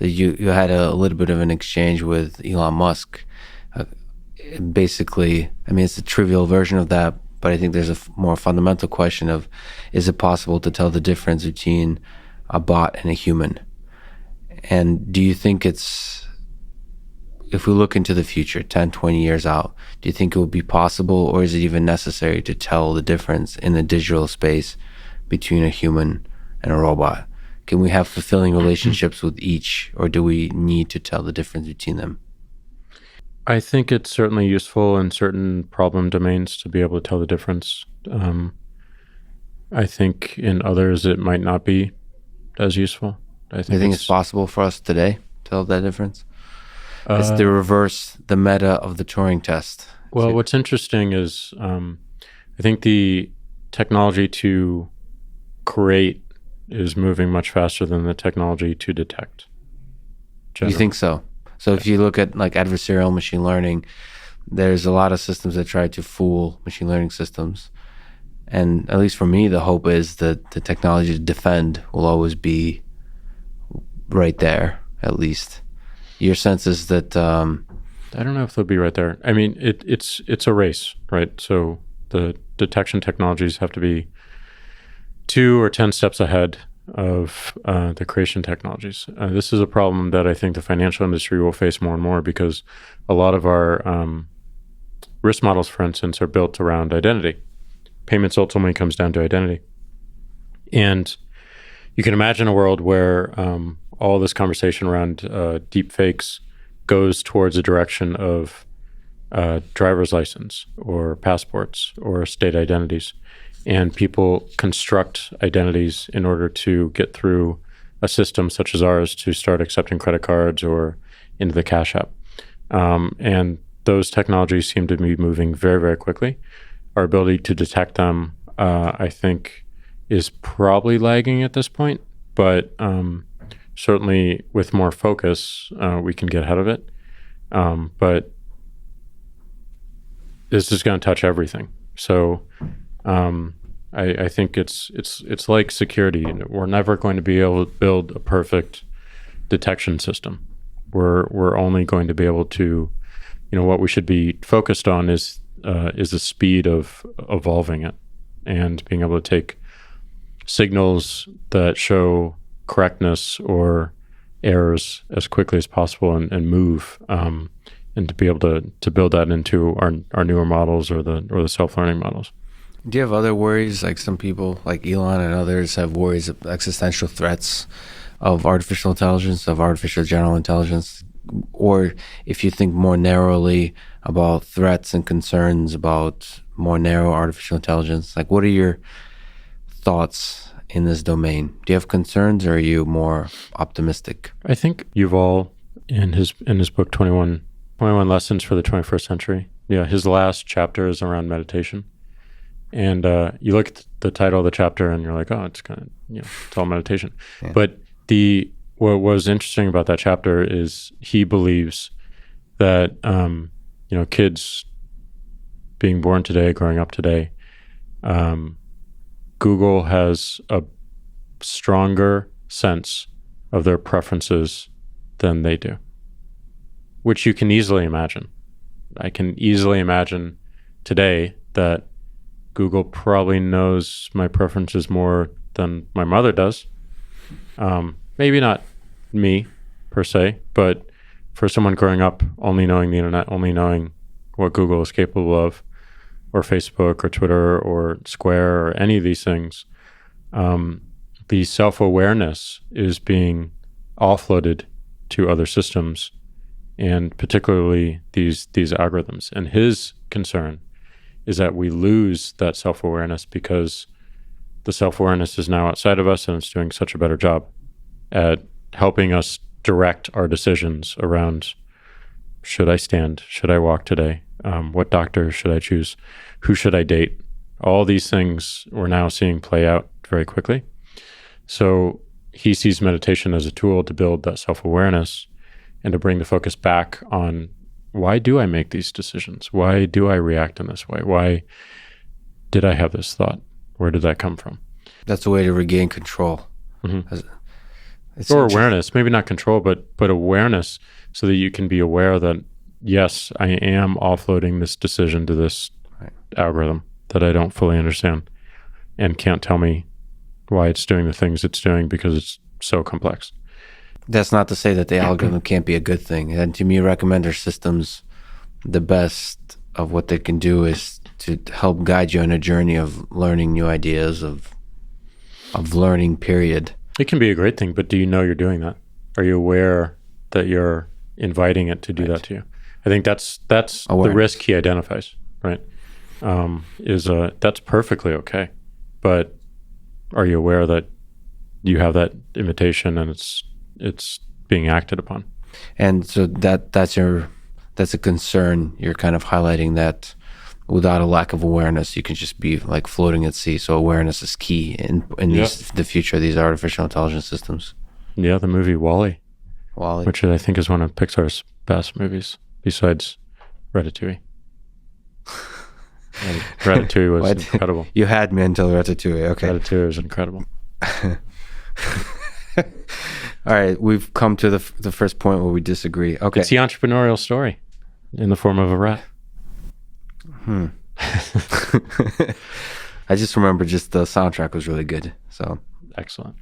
that you had a little bit of an exchange with Elon Musk. Basically, I mean, it's a trivial version of that, but I think there's a more fundamental question of, is it possible to tell the difference between a bot and a human? And do you think if we look into the future, 10, 20 years out, do you think it would be possible, or is it even necessary to tell the difference in the digital space between a human and a robot? Can we have fulfilling relationships with each, or do we need to tell the difference between them? I think it's certainly useful in certain problem domains to be able to tell the difference. I think in others it might not be as useful. I think it's possible for us today to tell that difference. It's the meta of the Turing test. Well, what's interesting is I think the technology to create is moving much faster than the technology to detect. You think so? So if you look at like adversarial machine learning, there's a lot of systems that try to fool machine learning systems. And at least for me, the hope is that the technology to defend will always be right there, at least. Your sense is that... I don't know if they'll be right there. I mean, it's a race, right? So the detection technologies have to be 2 or 10 steps ahead of the creation technologies. This is a problem that I think the financial industry will face more and more, because a lot of our risk models, for instance, are built around identity. Payments ultimately comes down to identity. And you can imagine a world where all this conversation around deep fakes goes towards a direction of driver's license or passports or state identities. And people construct identities in order to get through a system such as ours to start accepting credit cards or into the Cash App. And those technologies seem to be moving very, very quickly. Our ability to detect them, I think, is probably lagging at this point, but certainly with more focus, we can get ahead of it. But this is going to touch everything. So I think it's like security. We're never going to be able to build a perfect detection system. We're only going to be able to, what we should be focused on is the speed of evolving it and being able to take signals that show correctness or errors as quickly as possible and move and to be able to build that into our newer models or the self-learning models. Do you have other worries, like some people like Elon and others have worries of existential threats of artificial intelligence, of artificial general intelligence? Or if you think more narrowly about threats and concerns about more narrow artificial intelligence, like what are your thoughts in this domain? Do you have concerns, or are you more optimistic? I think Yuval, in his book 21 Lessons for the 21st Century, his last chapter is around meditation. And you look at the title of the chapter and you're like, oh, it's kind of, it's all meditation. Yeah. But what was interesting about that chapter is he believes that, kids being born today, growing up today, Google has a stronger sense of their preferences than they do, which you can easily imagine. I can easily imagine today that Google probably knows my preferences more than my mother does. Maybe not me per se, but for someone growing up only knowing the internet, only knowing what Google is capable of, or Facebook or Twitter or Square or any of these things, the self-awareness is being offloaded to other systems, and particularly these algorithms. And his concern is that we lose that self-awareness because the self-awareness is now outside of us, and it's doing such a better job at helping us direct our decisions around, should I stand? Should I walk today? What doctor should I choose? Who should I date? All these things we're now seeing play out very quickly. So he sees meditation as a tool to build that self-awareness and to bring the focus back on, why do I make these decisions? Why do I react in this way? Why did I have this thought? Where did that come from? That's a way to regain control. Mm-hmm. It's Or interesting. awareness, maybe not control, but awareness, so that you can be aware that, yes, I am offloading this decision to this Right. algorithm that I don't fully understand and can't tell me why it's doing the things it's doing because it's so complex. That's not to say that the algorithm can't be a good thing. And to me, recommender systems, the best of what they can do is to help guide you on a journey of learning new ideas, of learning, period. It can be a great thing, but do you know you're doing that? Are you aware that you're inviting it to do that to you? I think that's the Awareness. risk he identifies, right? That's perfectly okay, but are you aware that you have that invitation and it's being acted upon? And so that's a concern. You're kind of highlighting that without a lack of awareness, you can just be like floating at sea. So awareness is key in the future of these artificial intelligence systems. Yeah, the movie WALL-E, Wally. which I think is one of Pixar's best movies besides Ratatouille. Ratatouille was incredible. You had me until Ratatouille. Okay. Ratatouille was incredible. All right, we've come to the first point where we disagree. Okay. It's the entrepreneurial story in the form of a rat. I just remember just the soundtrack was really good. So Excellent.